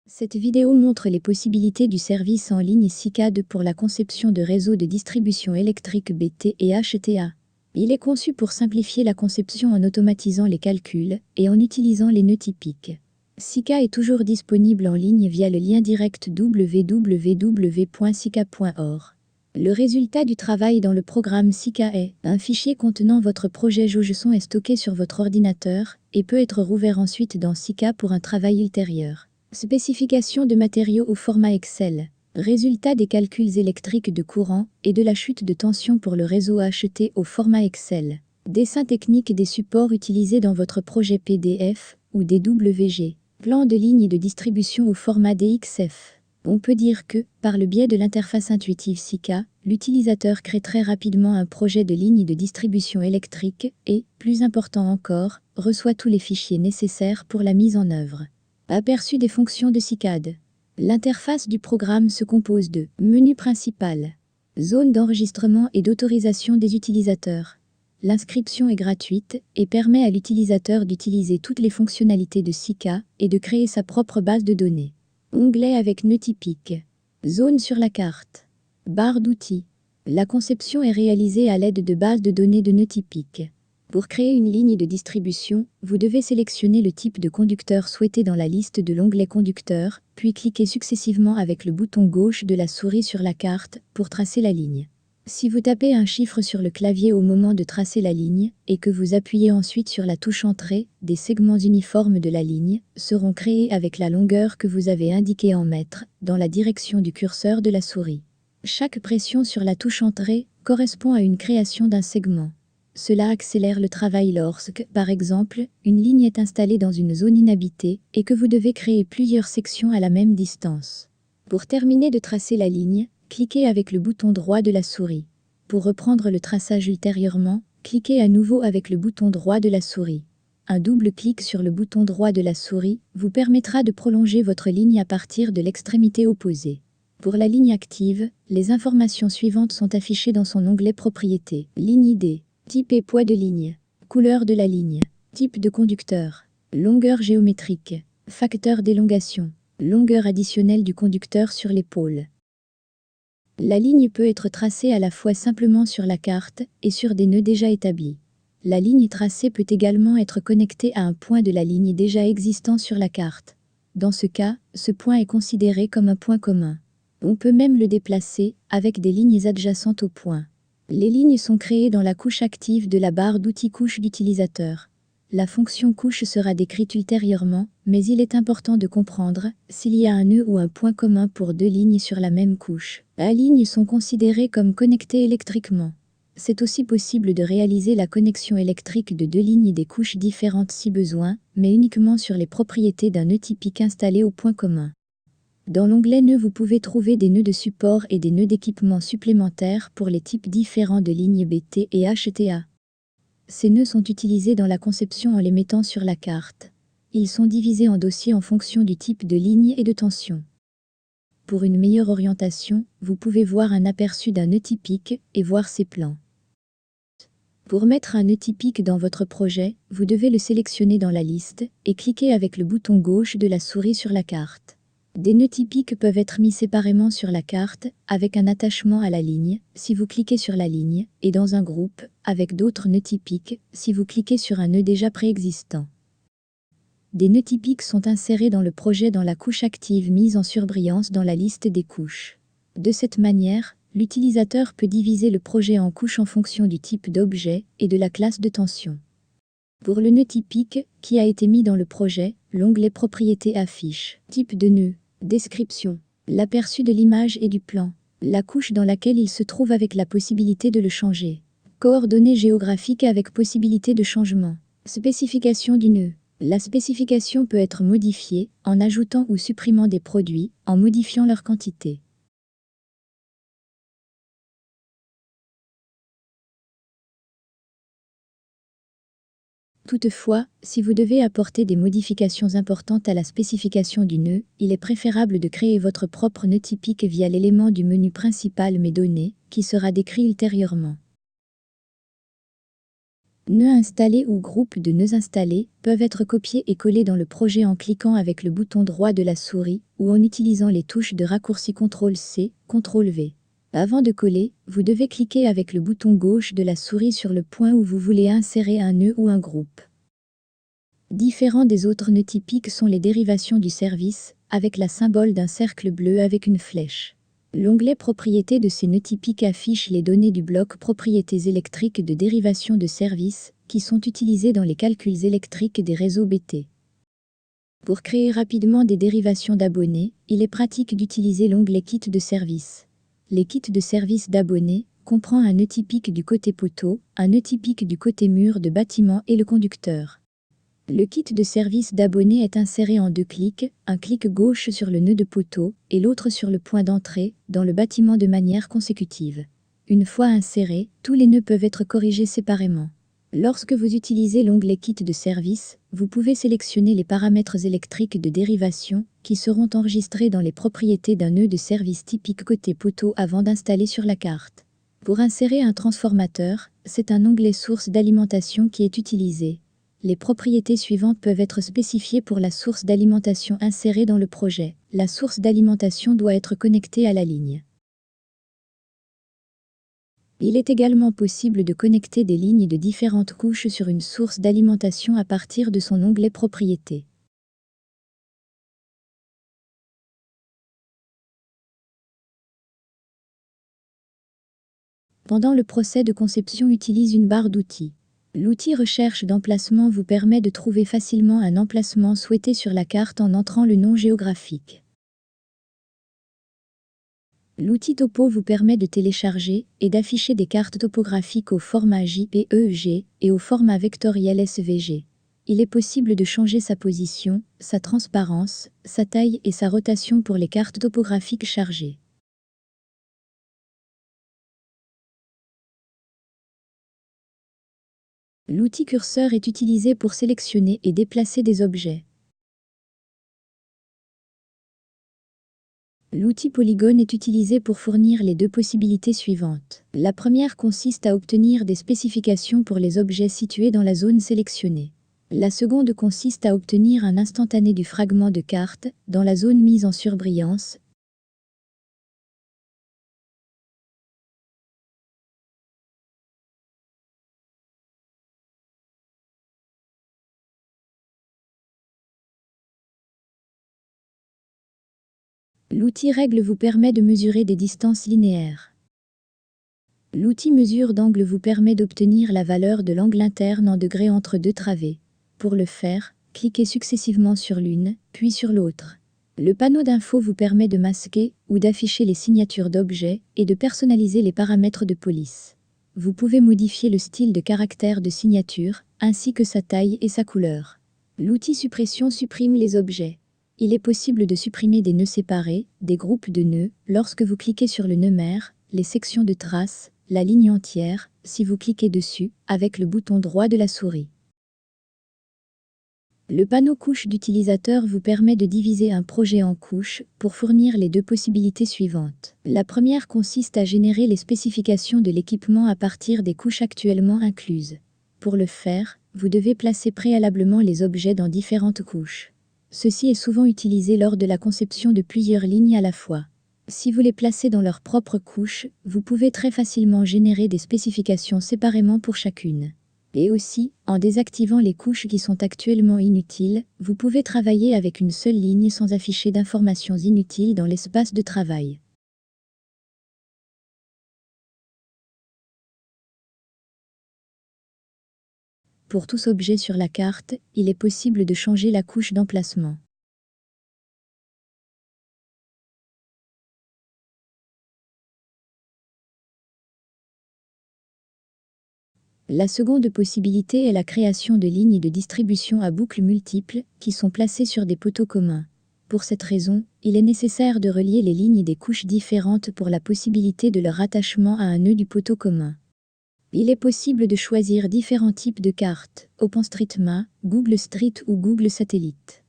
Cette vidéo montre les possibilités du service en ligne SICAD pour la conception de réseaux de distribution électrique BT et HTA. Il est conçu pour simplifier la conception en automatisant les calculs et en utilisant les nœuds typiques. SICA est toujours disponible en ligne via le lien direct www.sica.org. Le résultat du travail dans le programme SICA est un fichier contenant votre projet jauge-son est stocké sur votre ordinateur et peut être rouvert ensuite dans SICA pour un travail ultérieur. Spécification de matériaux au format Excel. Résultat des calculs électriques de courant et de la chute de tension pour le réseau HT au format Excel. Dessin technique des supports utilisés dans votre projet PDF ou DWG. Plan de ligne de distribution au format DXF. On peut dire que, par le biais de l'interface intuitive SICA, l'utilisateur crée très rapidement un projet de ligne de distribution électrique et, plus important encore, reçoit tous les fichiers nécessaires pour la mise en œuvre. Aperçu des fonctions de SICAD. L'interface du programme se compose de menu principal, zone d'enregistrement et d'autorisation des utilisateurs. L'inscription est gratuite et permet à l'utilisateur d'utiliser toutes les fonctionnalités de SICA et de créer sa propre base de données. Onglet avec nœud typique. Zone sur la carte. Barre d'outils. La conception est réalisée à l'aide de bases de données de nœuds typiques. Pour créer une ligne de distribution, vous devez sélectionner le type de conducteur souhaité dans la liste de l'onglet Conducteur, puis cliquer successivement avec le bouton gauche de la souris sur la carte pour tracer la ligne. Si vous tapez un chiffre sur le clavier au moment de tracer la ligne et que vous appuyez ensuite sur la touche Entrée, des segments uniformes de la ligne seront créés avec la longueur que vous avez indiquée en mètres dans la direction du curseur de la souris. Chaque pression sur la touche Entrée correspond à une création d'un segment. Cela accélère le travail lorsque, par exemple, une ligne est installée dans une zone inhabitée et que vous devez créer plusieurs sections à la même distance. Pour terminer de tracer la ligne, cliquez avec le bouton droit de la souris. Pour reprendre le traçage ultérieurement, cliquez à nouveau avec le bouton droit de la souris. Un double clic sur le bouton droit de la souris vous permettra de prolonger votre ligne à partir de l'extrémité opposée. Pour la ligne active, les informations suivantes sont affichées dans son onglet Propriétés. Ligne ID. Type et poids de ligne. Couleur de la ligne. Type de conducteur. Longueur géométrique. Facteur d'élongation. Longueur additionnelle du conducteur sur l'épaule. La ligne peut être tracée à la fois simplement sur la carte et sur des nœuds déjà établis. La ligne tracée peut également être connectée à un point de la ligne déjà existant sur la carte. Dans ce cas, ce point est considéré comme un point commun. On peut même le déplacer avec des lignes adjacentes au point. Les lignes sont créées dans la couche active de la barre d'outils couche d'utilisateur. La fonction couche sera décrite ultérieurement, mais il est important de comprendre s'il y a un nœud ou un point commun pour deux lignes sur la même couche. Les lignes sont considérées comme connectées électriquement. C'est aussi possible de réaliser la connexion électrique de deux lignes des couches différentes si besoin, mais uniquement sur les propriétés d'un nœud typique installé au point commun. Dans l'onglet Nœuds, vous pouvez trouver des nœuds de support et des nœuds d'équipement supplémentaires pour les types différents de lignes BT et HTA. Ces nœuds sont utilisés dans la conception en les mettant sur la carte. Ils sont divisés en dossiers en fonction du type de ligne et de tension. Pour une meilleure orientation, vous pouvez voir un aperçu d'un nœud typique et voir ses plans. Pour mettre un nœud typique dans votre projet, vous devez le sélectionner dans la liste et cliquer avec le bouton gauche de la souris sur la carte. Des nœuds typiques peuvent être mis séparément sur la carte, avec un attachement à la ligne, si vous cliquez sur la ligne, et dans un groupe, avec d'autres nœuds typiques, si vous cliquez sur un nœud déjà préexistant. Des nœuds typiques sont insérés dans le projet dans la couche active mise en surbrillance dans la liste des couches. De cette manière, l'utilisateur peut diviser le projet en couches en fonction du type d'objet et de la classe de tension. Pour le nœud typique, qui a été mis dans le projet, l'onglet Propriétés affiche type de nœud. Description. L'aperçu de l'image et du plan. La couche dans laquelle il se trouve avec la possibilité de le changer. Coordonnées géographiques avec possibilité de changement. Spécification du nœud. La spécification peut être modifiée en ajoutant ou supprimant des produits, en modifiant leur quantité. Toutefois, si vous devez apporter des modifications importantes à la spécification du nœud, il est préférable de créer votre propre nœud typique via l'élément du menu principal Mes données, qui sera décrit ultérieurement. Nœuds installés ou groupes de nœuds installés peuvent être copiés et collés dans le projet en cliquant avec le bouton droit de la souris ou en utilisant les touches de raccourci CTRL-C, CTRL-V. Avant de coller, vous devez cliquer avec le bouton gauche de la souris sur le point où vous voulez insérer un nœud ou un groupe. Différents des autres nœuds typiques sont les dérivations du service, avec la symbole d'un cercle bleu avec une flèche. L'onglet Propriétés de ces nœuds typiques affiche les données du bloc Propriétés électriques de dérivation de service, qui sont utilisées dans les calculs électriques des réseaux BT. Pour créer rapidement des dérivations d'abonnés, il est pratique d'utiliser l'onglet Kit de service. Les kits de service d'abonnés comprend un nœud typique du côté poteau, un nœud typique du côté mur de bâtiment et le conducteur. Le kit de service d'abonné est inséré en 2 clics, un clic gauche sur le nœud de poteau et l'autre sur le point d'entrée, dans le bâtiment de manière consécutive. Une fois insérés, tous les nœuds peuvent être corrigés séparément. Lorsque vous utilisez l'onglet Kit de service, vous pouvez sélectionner les paramètres électriques de dérivation qui seront enregistrés dans les propriétés d'un nœud de service typique côté poteau avant d'installer sur la carte. Pour insérer un transformateur, c'est un onglet Source d'alimentation qui est utilisé. Les propriétés suivantes peuvent être spécifiées pour la source d'alimentation insérée dans le projet. La source d'alimentation doit être connectée à la ligne. Il est également possible de connecter des lignes de différentes couches sur une source d'alimentation à partir de son onglet Propriétés. Pendant le procès de conception, utilise une barre d'outils. L'outil Recherche d'emplacement vous permet de trouver facilement un emplacement souhaité sur la carte en entrant le nom géographique. L'outil Topo vous permet de télécharger et d'afficher des cartes topographiques au format JPEG et au format vectoriel SVG. Il est possible de changer sa position, sa transparence, sa taille et sa rotation pour les cartes topographiques chargées. L'outil Curseur est utilisé pour sélectionner et déplacer des objets. L'outil Polygone est utilisé pour fournir les 2 possibilités suivantes. La première consiste à obtenir des spécifications pour les objets situés dans la zone sélectionnée. La seconde consiste à obtenir un instantané du fragment de carte dans la zone mise en surbrillance. L'outil Règle vous permet de mesurer des distances linéaires. L'outil Mesure d'angle vous permet d'obtenir la valeur de l'angle interne en degrés entre 2 travées. Pour le faire, cliquez successivement sur l'une, puis sur l'autre. Le panneau d'info vous permet de masquer ou d'afficher les signatures d'objets et de personnaliser les paramètres de police. Vous pouvez modifier le style de caractère de signature, ainsi que sa taille et sa couleur. L'outil Suppression supprime les objets. Il est possible de supprimer des nœuds séparés, des groupes de nœuds, lorsque vous cliquez sur le nœud mère, les sections de traces, la ligne entière, si vous cliquez dessus, avec le bouton droit de la souris. Le panneau couche d'utilisateur vous permet de diviser un projet en couches pour fournir les 2 possibilités suivantes. La première consiste à générer les spécifications de l'équipement à partir des couches actuellement incluses. Pour le faire, vous devez placer préalablement les objets dans différentes couches. Ceci est souvent utilisé lors de la conception de plusieurs lignes à la fois. Si vous les placez dans leur propre couche, vous pouvez très facilement générer des spécifications séparément pour chacune. Et aussi, en désactivant les couches qui sont actuellement inutiles, vous pouvez travailler avec une seule ligne sans afficher d'informations inutiles dans l'espace de travail. Pour tous objets sur la carte, il est possible de changer la couche d'emplacement. La seconde possibilité est la création de lignes de distribution à boucles multiples qui sont placées sur des poteaux communs. Pour cette raison, il est nécessaire de relier les lignes des couches différentes pour la possibilité de leur rattachement à un nœud du poteau commun. Il est possible de choisir différents types de cartes, OpenStreetMap, Google Street ou Google Satellite.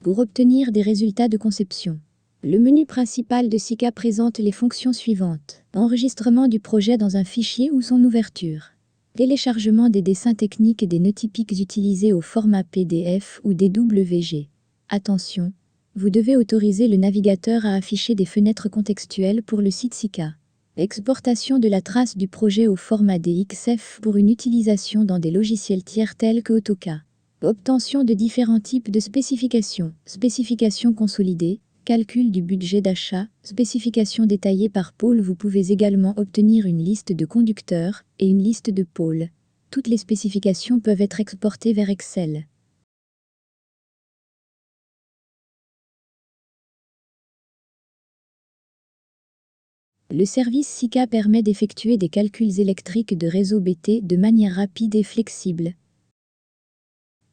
Pour obtenir des résultats de conception, le menu principal de SICA présente les fonctions suivantes. Enregistrement du projet dans un fichier ou son ouverture. Téléchargement des dessins techniques et des nœuds typiques utilisés au format PDF ou DWG. Attention, vous devez autoriser le navigateur à afficher des fenêtres contextuelles pour le site SICA. Exportation de la trace du projet au format DXF pour une utilisation dans des logiciels tiers tels que AutoCAD. Obtention de différents types de spécifications. Spécifications consolidées, calcul du budget d'achat, spécifications détaillées par pôle. Vous pouvez également obtenir une liste de conducteurs et une liste de pôles. Toutes les spécifications peuvent être exportées vers Excel. Le service SICA permet d'effectuer des calculs électriques de réseau BT de manière rapide et flexible.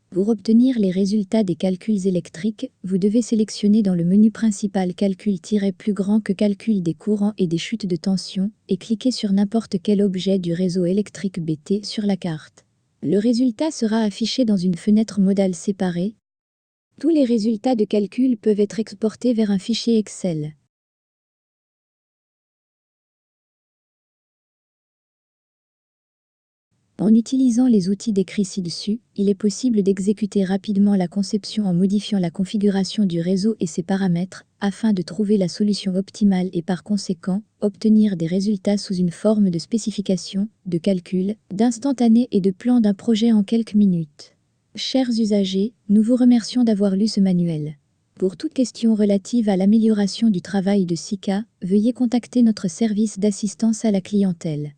Pour obtenir les résultats des calculs électriques, vous devez sélectionner dans le menu principal Calcul plus grand que calcul des courants et des chutes de tension et cliquer sur n'importe quel objet du réseau électrique BT sur la carte. Le résultat sera affiché dans une fenêtre modale séparée. Tous les résultats de calcul peuvent être exportés vers un fichier Excel. En utilisant les outils décrits ci-dessus, il est possible d'exécuter rapidement la conception en modifiant la configuration du réseau et ses paramètres, afin de trouver la solution optimale et par conséquent, obtenir des résultats sous une forme de spécification, de calcul, d'instantané et de plan d'un projet en quelques minutes. Chers usagers, nous vous remercions d'avoir lu ce manuel. Pour toute question relative à l'amélioration du travail de SICA, veuillez contacter notre service d'assistance à la clientèle.